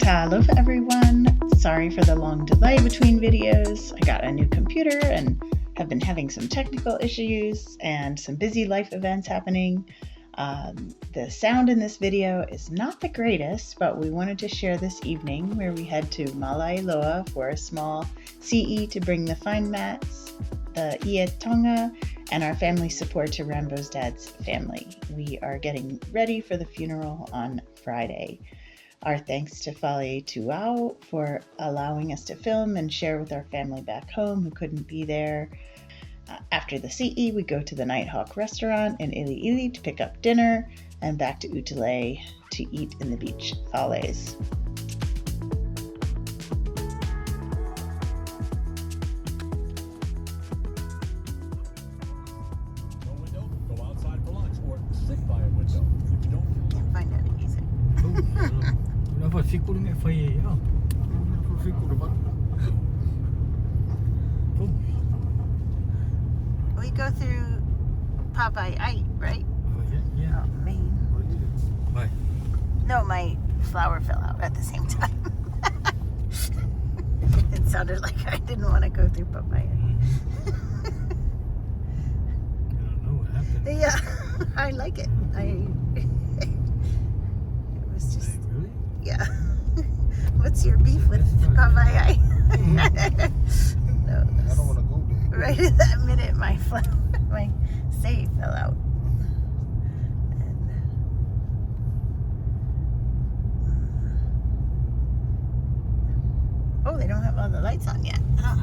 Aloha everyone. Sorry for the long delay between videos. I got a new computer and have been having some technical issues and some busy life events happening. The sound in this video is not the greatest, but we wanted to share this evening where we head to Malaeloa for a small Si'i to bring the fine mats, the Ia Tonga, and our family support to Rambo's dad's family. We are getting ready for the funeral on Friday. Our thanks to Faleituau for allowing us to film and share with our family back home who couldn't be there. After the Si'i, we go to the Nighthawk restaurant in Ili Ili to pick up dinner and back to Utulei to eat in the beach fales. No window, go outside for lunch or sit by a window. If you don't, Can't find any music. Dapat fikir dengan fire ya. fikir dapat. We go through Papaiai, right? Oh yeah. Oh, Maine. Bye. No, my flower fell out at the same time. It sounded like I didn't want to go through Papaiai. I don't know what happened. Yeah, I like it. It was just, Really? yeah. What's your beef with Papaiai? No, I don't want to go there. right at that minute, my Si'i fell out. Oh, they don't have all the lights on yet. Huh.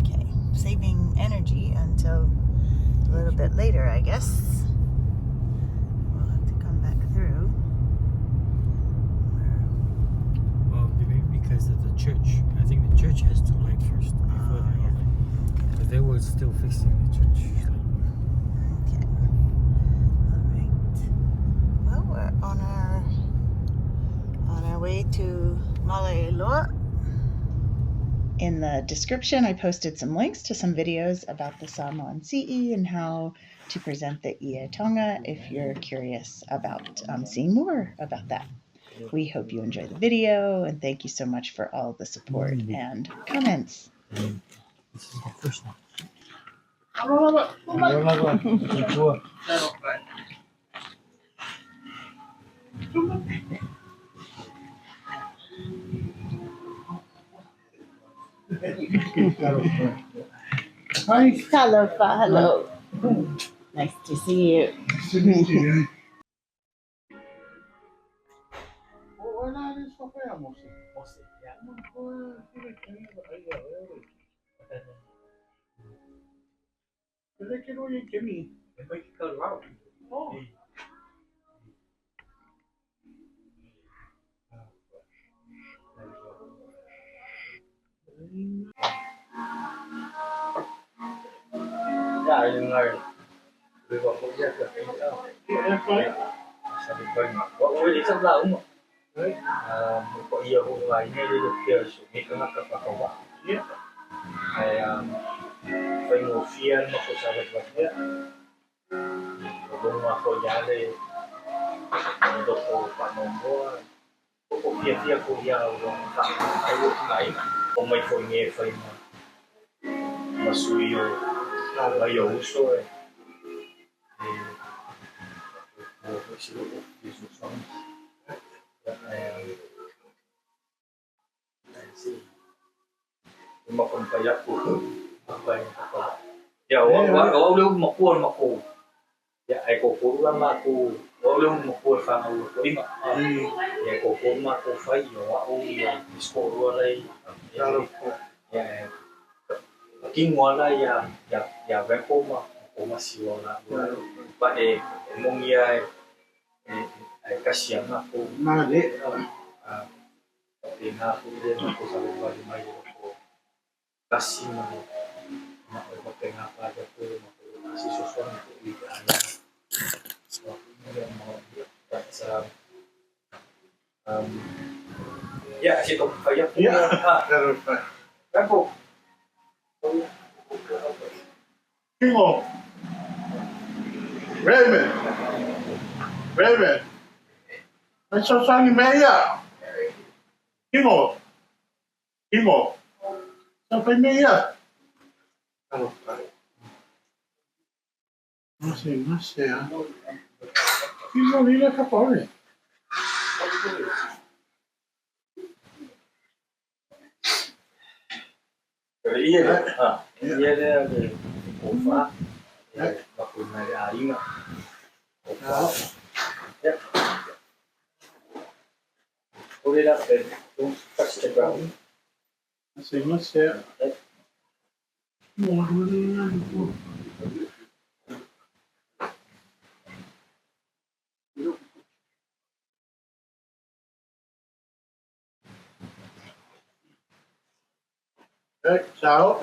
Okay, saving energy until a little bit later, I guess. We'll have to come back through. Well, maybe because of the church. I think the church has to light first before they all light. But they were still fixing the church. Okay. All right. Well, we're on our way to Malaeloa. In the description, I posted some links to some videos about the Samoan Si'i and how to present the Ia Tonga if you're curious about seeing more about that. We hope you enjoy the video and thank you so much for all the support and comments. This is the first one. Hi. Hello, hello. Nice to see you. Ya, wao leo makuwa maku. Ya, ai kokoru la maku. Wao leo makuwa fanga u lima. Ya kokoru maku fai yo au ya diskoru lai. Ya. Kingwala ya vepo ma o masiwa na. Ba mongia ai kasiang aku. Na le. Ina aku dia aku sabe bali mai ko. Kasima. Maka tengah pada tu masih sesuatu itu ada. Kemudian mau baca ya situ kayak Ya. Aku Kingo. Raymond. Ay sasangi meya. Kingo. Sampai ni ya. Kalau masih ya. Kingo ni lah apa ni? Iya dia ada ofa. Waktu naik air nggak? Ya. Boleh lah, pasti berapa? Masih ya. Mau dulu. Ciao.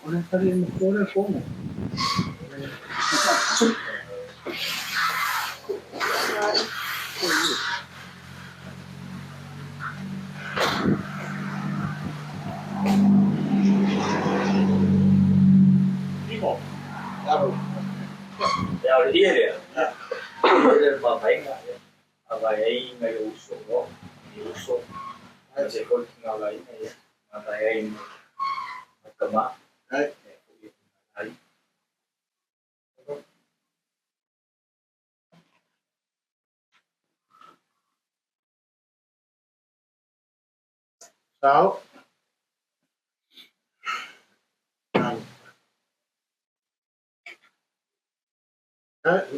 Olha, cadê o fone? Como? Ya dia dia. Dia bapak nggak? Apa yang nggak usuk loh? Usuk. Masih kau tinggal lain ya. Mata yang kemak. Ciao.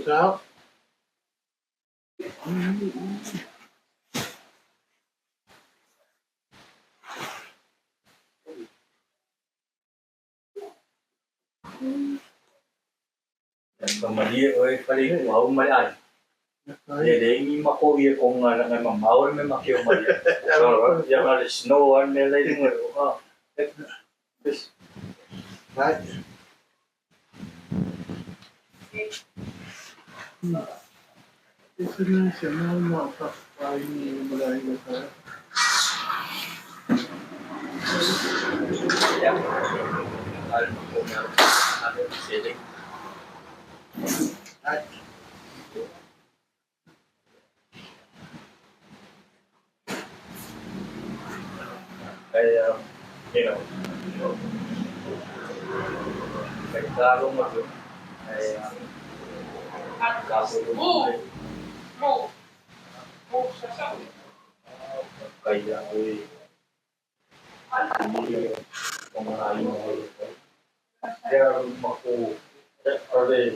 Ciao. Kemudian Faleituau Malaeloa. Jadi ini mako dia kong anak memang mau memang kau malia. Kalau yang ada snow an melai dengar. Terus. Baik. Itu ni semua mau apa ini mulai berapa? Ya. Ada sedikit. Baik. Kayak, kayak kalau macam kayak kayak pengalaman dia rumahku ada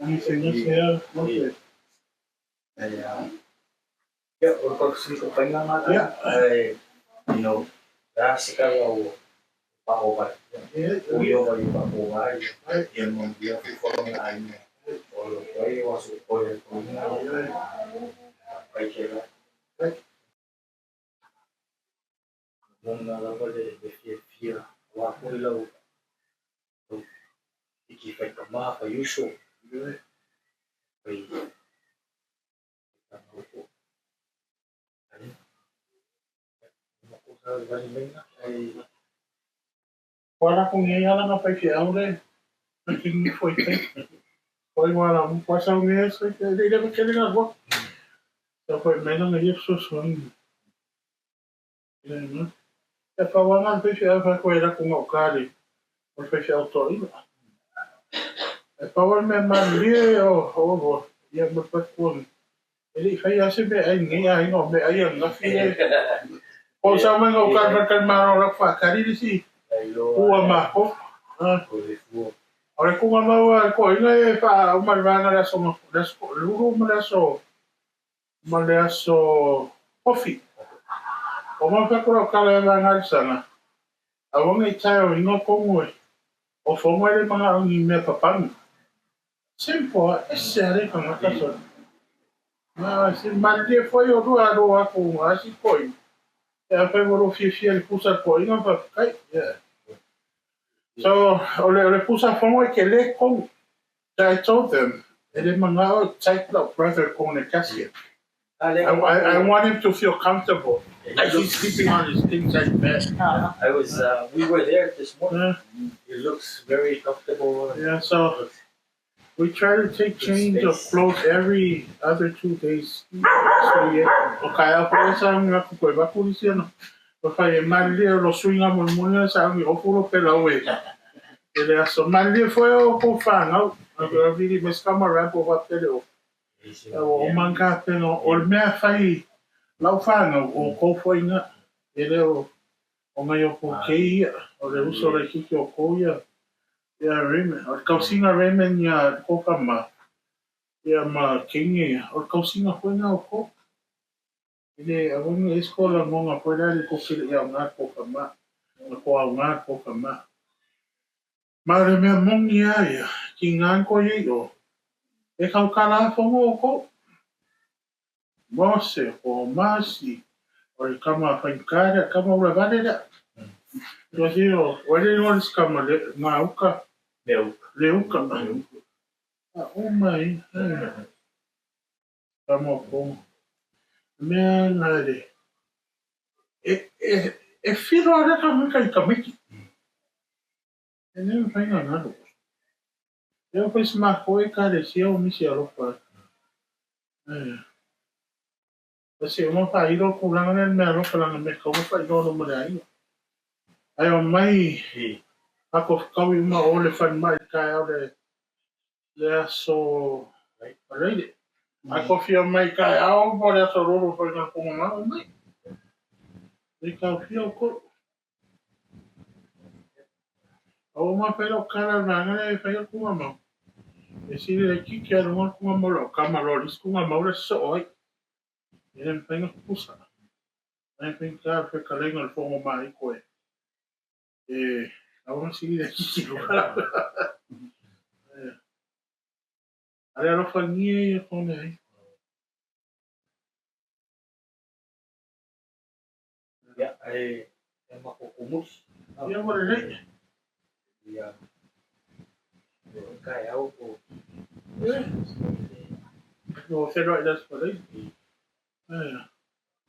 Ini saya masih. Ya, untuk sih kepengen ada, rasa kalau pahobat, uyo bagi pahobat, yang membiak orang lainnya, kalau kau masuk kau punya, baik ya, mengalami dia, waktu lalu, kita kemana ke Yusuf, baik. Wala kung ngayon nga pa siya uli. Naging foi te. Foi wala mo pa sa ngayon sa hindi na magkali ako. So foi menos na Jesus man. Ano? E pa wala pa siya pa ko era kung okali. O pa siya autorino. E pa wala me mali o ia mo pa ko. Ele kaya sibe ay ngayon no me ayan na fiye. O sa mga okal kan marorok pa kari si. Ua mako. Ora kung amawa ko ina pa umalwana na so lulu malaso coffee. O mo pa ko kala nga sana. Awang itayo ingo kongwe. O fomo ele mga ang me papan. Simple esere kan akaso. Na si malde foi o do ako asi koi. Ya pa mo fifi el pusa ko ingo pa kai. So, ole pusa fomo ke le kong. I told them, ele mga type of brother kong na casket. I want him to feel comfortable. Like he's sleeping on his king size bed. We were there this morning. It looks very comfortable. Yeah, so we try to take change of clothes every other 2 days. So yeah, okay, por esa nga ko ba ko siya no. Porque mali lo swinga mo mo sa ang ofuro pela we. Ele so mali foi o ko fanga. Agora vi mas camera po va pelo. O manga pelo o me fai lau fanga o ko foi nga. Ele o mai o ko kei o le uso le kiki o ko ia. Ia reme. O kausinga reme nia ko kama. Ia ma kingi o kausinga foi nga o ko. Ele a wanga escola ngonga foi dali ko kile ia nga ko kama. Ko nga ko kama. Mare mea mongi aia, ki ngan ko ye o. E kau kala fongo ko. Mose, o masi, o i kama whaikare, kama ura vare da. Yo si o, wale oris kama ngā uka. Le uka. O mai, kama ko. Mea ngare. E whiro ara ka mika I kamiki. E neu whainga ngaro. Eu fiz uma coisa, cara, se eu me chamo para. Você não tá aí, eu com lá, né? Me arrou para me como faz dono mulher. Aí eu mai, a cofcau e uma olha faz mais caiu de só, aí, a cofia mais caiu, por essa rolo foi na como não, mai. E cofia o corpo. Ou uma pelo cara na né, faz com a mão. Esse aqui que era uma com a mão, camarotes com a mão é só, oi. Ele tem que puxar. Aí tem que ficar ali no fogo mais coisa. E vamos seguir aqui. Ali era faninha e com aí. Ya, é uma cocumus. E agora ele? Ya. Caiu o. Você vai dar por aí?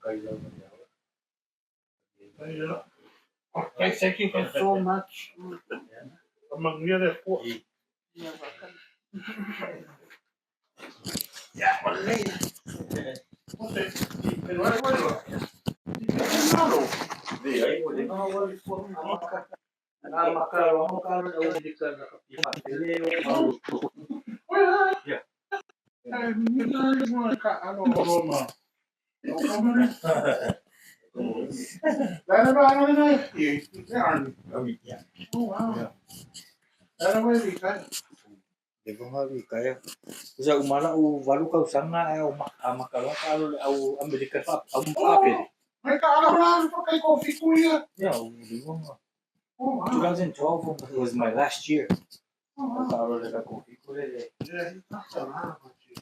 Caiu. Okay, thank you so much. Among the other four. Yeah, well, Usa umala o valu ka usanga é o macarrão caro ao americano ao pape. Mas cara, porque configuria. Yeah, 2012 was my last year. Caro le configure. Yeah, he talks a lot about you.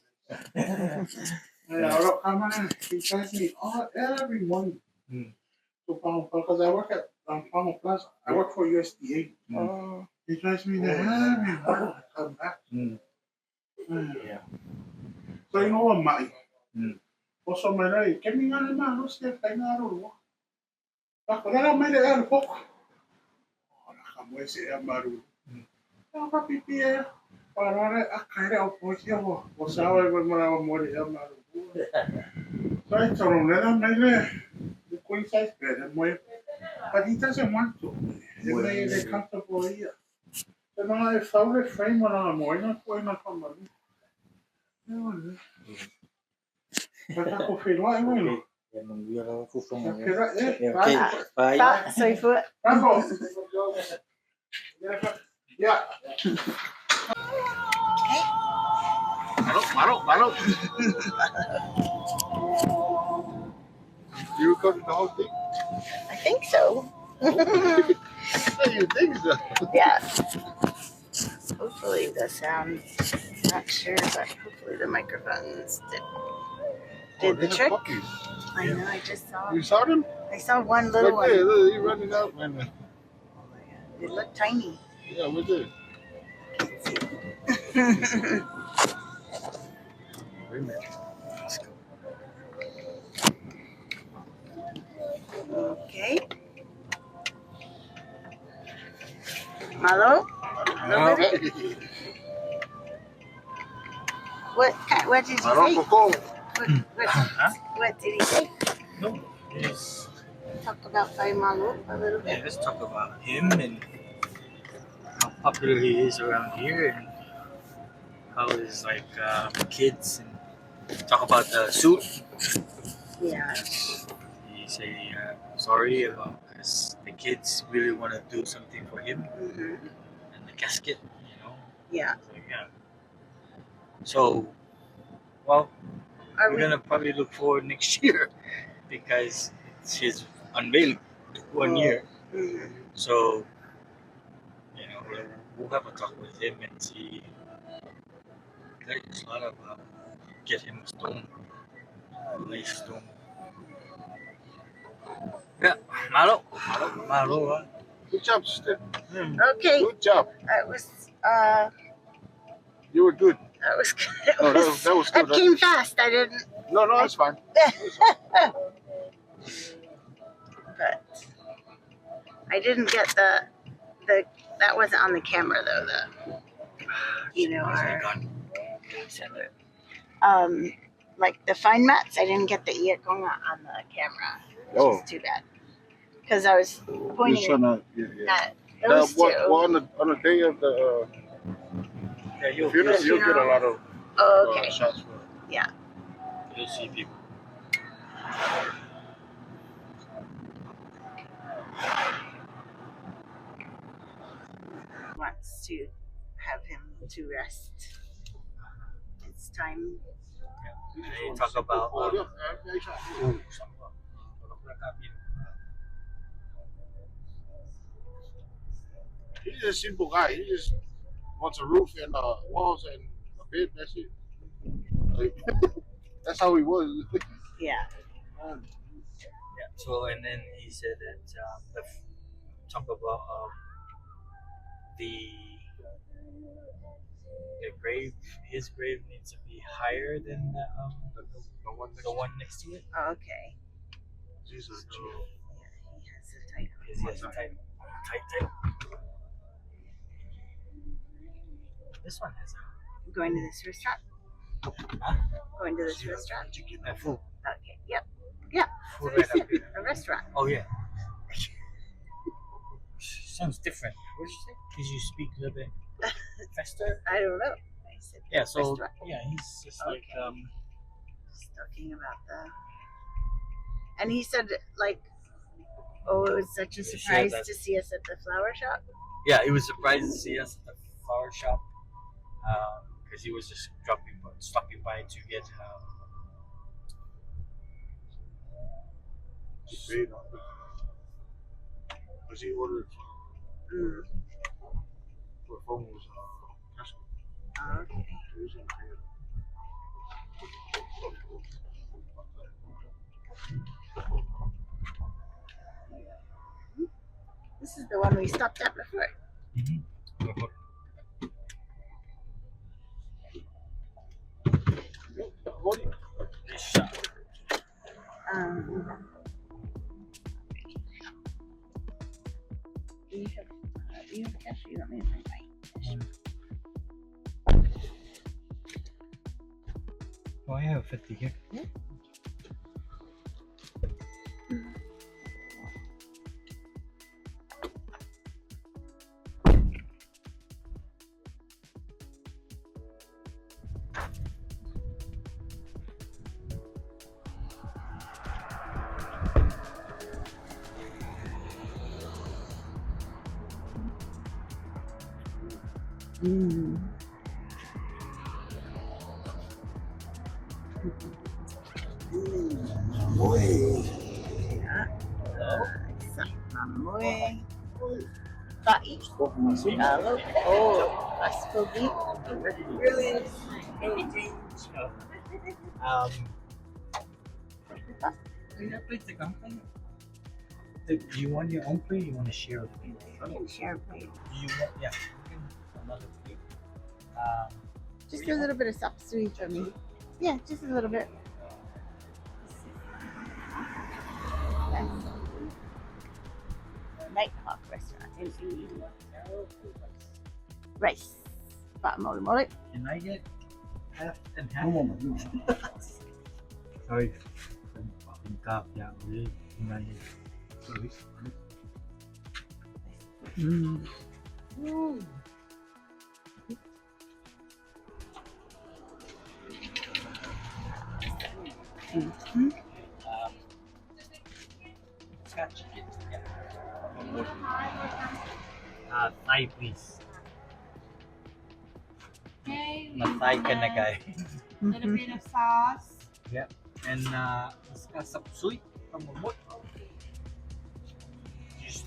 Yeah, come on, he tells me every morning. To Palm because I work at Palm Plaza. I work for USDA. He drives me there every morning. I come back. Yeah. So you know what, Mike? Also, my day, get me on the man. Let's get a out. But then I made it out of book. Oh, I'm going to say, I'm maru. I'm happy here. But I can't help what you was our when I was more than maru. So I told him that I made it. The queen size bed and more. But he doesn't want to. He made it comfortable here. So now I found a frame when I'm more not going to come on. But I could feel like one. Okay, bye. Sorry foot. Yeah. Malo. You recorded the whole thing? I think so. You think so? Yeah. Hopefully the sound, not sure, but hopefully the microphones did the trick. Puppies. I know, I just saw. You saw them? I saw one little Right there, one. look, he's running out, man. It looked tiny. Yeah, right there. Wait a minute. Let's go. Okay. Malo? What did you say? What did he say? No, just Talk about Fai Malo a little bit. let's talk about him and how popular he is around here and how his kids and talk about the suit. Yeah. He say sorry about because the kids really want to do something for him Mm-hmm. and the casket, Yeah. So, well, Are we're we? gonna probably look forward next year because it's his unveiled 1 year. Mhm. So, we'll have a talk with him and see. There's a lot of get him a stone, nice stone. Yeah, malo. Good job, sister. Okay. Good job. That was You were good. that was good. No, that was good. That came fast. I didn't. No, that's fine. But I didn't get the that wasn't on the camera though. Like the fine mats, I didn't get the iakong on the camera, which is too bad because I was pointing at those two. On the day of the funeral, you'll get a lot of Okay. shots for it. Yeah. You'll see people. Wants to have him to rest. It's time. They talk about He's a simple guy. He just wants a roof and walls and a bed. That's it. Like, that's how he was. Yeah. So and then he said that talk about the grave. His grave needs to be higher than the one next to it. Okay. Jesus. Yeah, he has a title. He has a tight. This one has Going to this restaurant? Huh? Going to this restaurant? a food. Okay. Yep. Yeah. Food right up here. A restaurant. Oh yeah. Sounds different. What did you say? Could you speak a little bit faster? I don't know. I said Yeah. So restaurant. yeah, he's just Okay. Just talking about and he said like, oh, it was such a surprise to see us at the flower shop. Yeah, he was surprised to see us at the flower shop because he was just stopping by to get Because he ordered for phone was Okay. he was gonna pay it. This is the one we stopped at before. Do you have cash? You want me to bring mine? Oh, I have 50 here. Yeah. Mamoy. Pai. Halo. Oh, Paspogi. Really? Do you want your own plate or you want to share a plate? You can share a plate. You want, yeah. Another plate. Just a little bit of sapsui for me. Yeah, just a little bit. Nighthawk restaurant in Ili Ili. Rice. Mole mole. Can I get half and half? Sorry. Tingkap yang boleh tinggalnya. Sorry. Scotch chicken. Thigh please. Okay. Thigh kind of guy. Little bit of sauce. Yeah. And sapsui from a wood.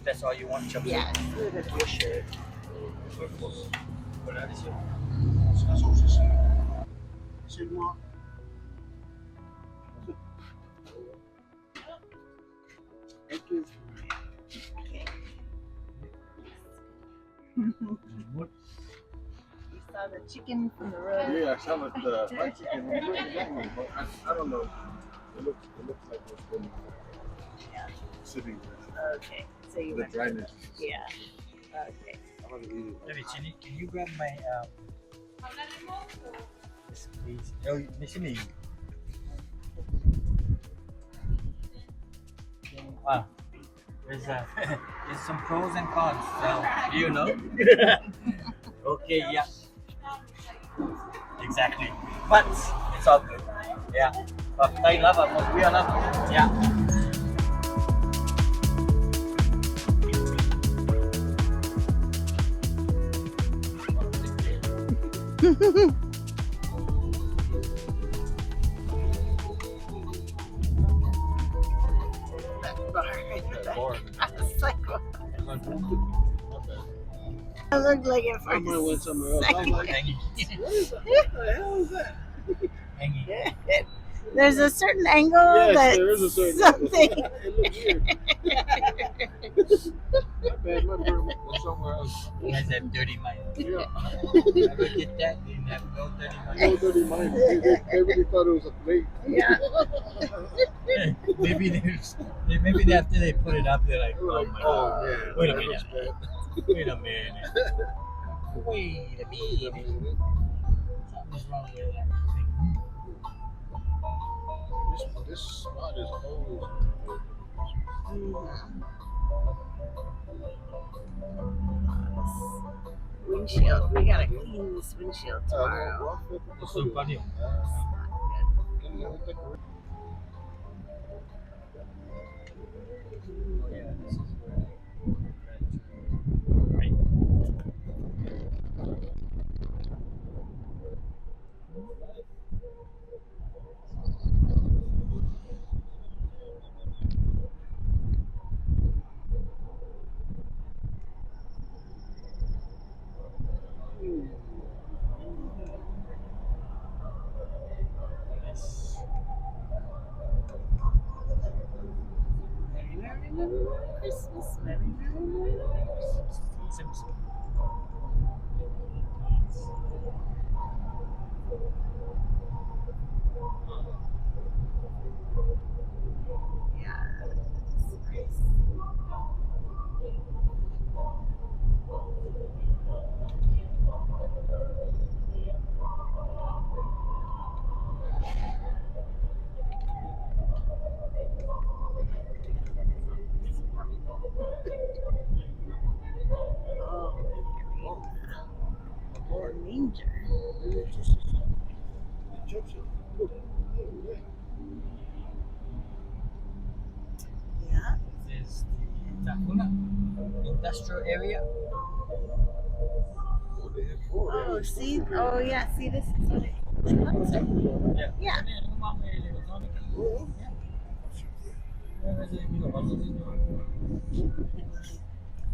That's all you want, chapsui? Yeah, it's for sure. Voilà, les yeux. C'est moi. Wood. You saw the chicken from the road. Yeah, I saw the fried chicken. It looked exactly, but I don't know. It looks like it's been sitting there. Okay, so you The went. dryness. Yeah. Okay. I want to eat it. Maybe Chini, can you grab my this please? Oh, Chini. Wow. There's some pros and cons. So, do you know? Okay, yeah. Exactly. But it's all good. Yeah. But I love it. We are love it. Yeah. I was like, I looked like it I might went for somewhere else. I was like, Hangy. what the hell is that? Hangy. There's a certain angle Yes, that there is a certain something. It looks weird. My bad, my bird went somewhere else. You guys have dirty mind. Yeah. Ever get that? You have no dirty mind. No dirty mind. They really thought it was a plate. Yeah. Maybe after they put it up, they're like, They were oh like, my oh, god. man. Wait a that minute. looks bad. Wait a minute. Wait a minute. Something's wrong with that thing. This spot is always Windshield. We gotta clean this windshield tomorrow. It's so funny. Oh yeah, this is right. Nice. Merry, merry, merry Christmas. Merry, merry, merry Christmas. Simpson. Yeah. It's nice. Oh, the manger. Yeah. This is the Tahuna industrial area. Oh, see? Oh, yeah. See, this is what it looks like. Yeah. Yeah.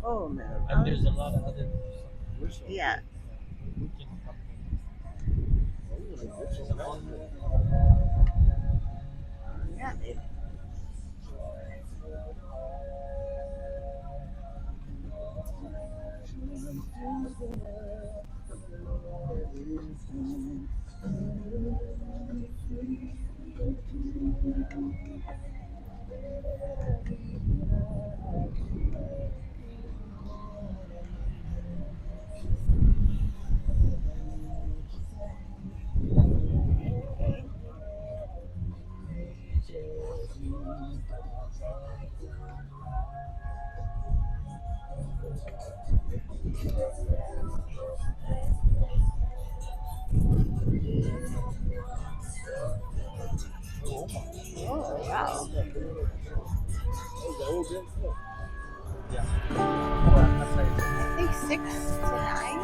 Oh, no. And there's a lot of other Yeah. Yeah, baby. Oh, wow. I think 6 to 9.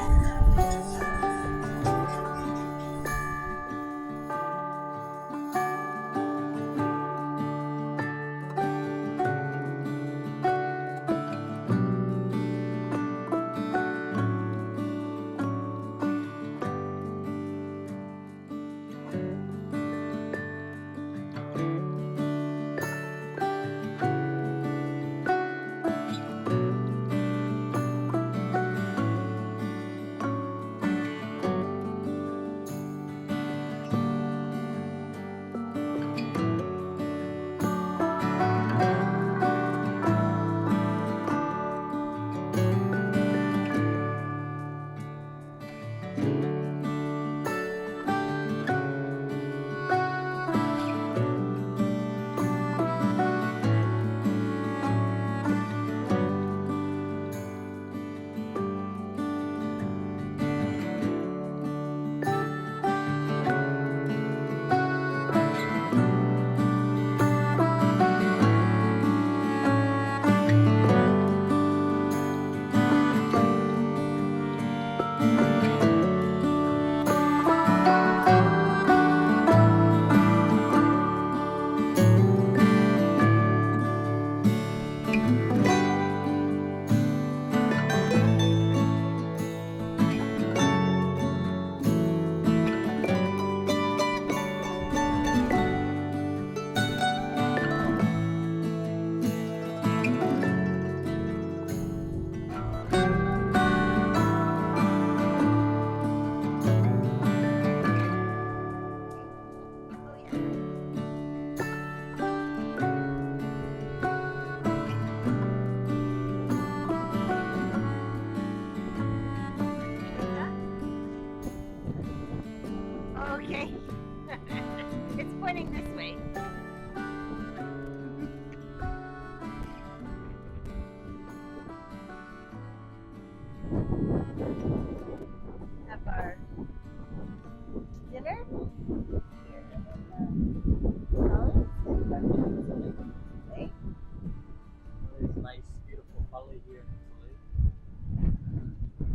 Okay. It's pointing this way. Have our dinner here in Utulei. It's nice, beautiful valley here in Utulei.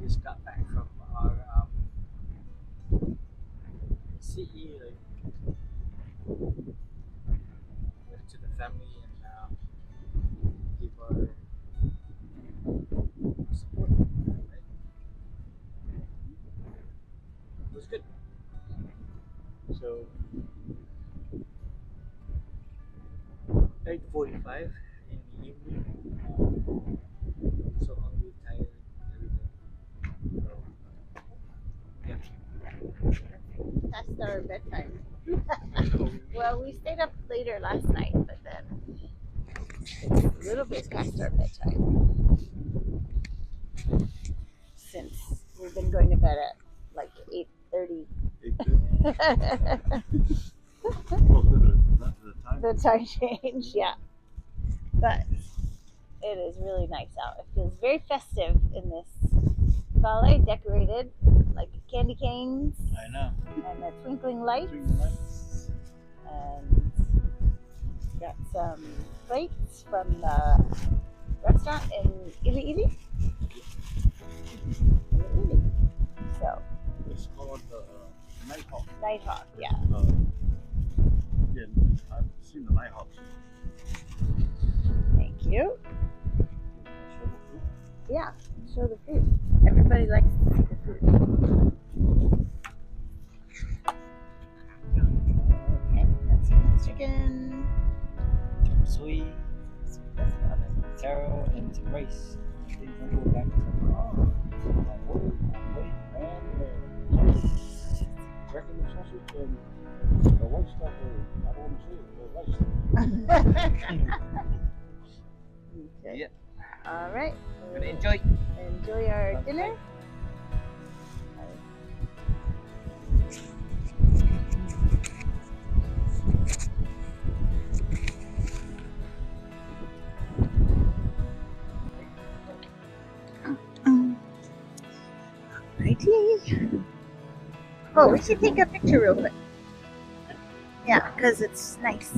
We just got back from our Si'i, like went to the family and give our support. Right? It was good. So 8:45 in the evening. So hungry, tired, everything. So yeah. Past our bedtime. Well, we stayed up later last night, but then it's a little bit past our bedtime. Since we've been going to bed at like 8:30. 8:30. The time change, yeah. But it is really nice out. It feels very festive in this valley, decorated like candy canes I know. and the twinkling lights. And got some plates from the restaurant in Ili Ili. So, It's called Nighthawk. Nighthawk, yeah. Yeah, I've seen the Nighthawk. Thank you. Yeah, show the food. Everybody likes to see the food. Okay, got some chicken. Chop suey, That's about it. taro, and some rice. Things don't go back to Regular sausage and the white stuff, I don't want to say it, the white stuff. Okay. Yeah. All right. I'm gonna enjoy. Enjoy our dinner. Oh, we should take a picture real quick. Yeah, because it's nice.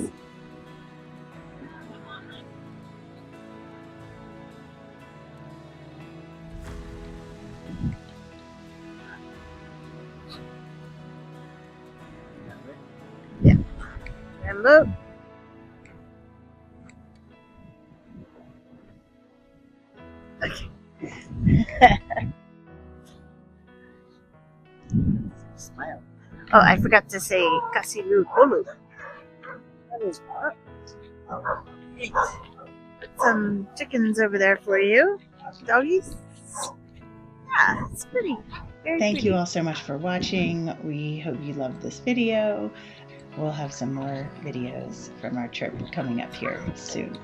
Yeah. Remember? Okay. Smile. Oh, I forgot to say kasilu kolu. That is what? Put some chickens over there for you, doggies. Yeah, it's pretty. Very Thank pretty. you all so much for watching. We hope you loved this video. We'll have some more videos from our trip coming up here soon.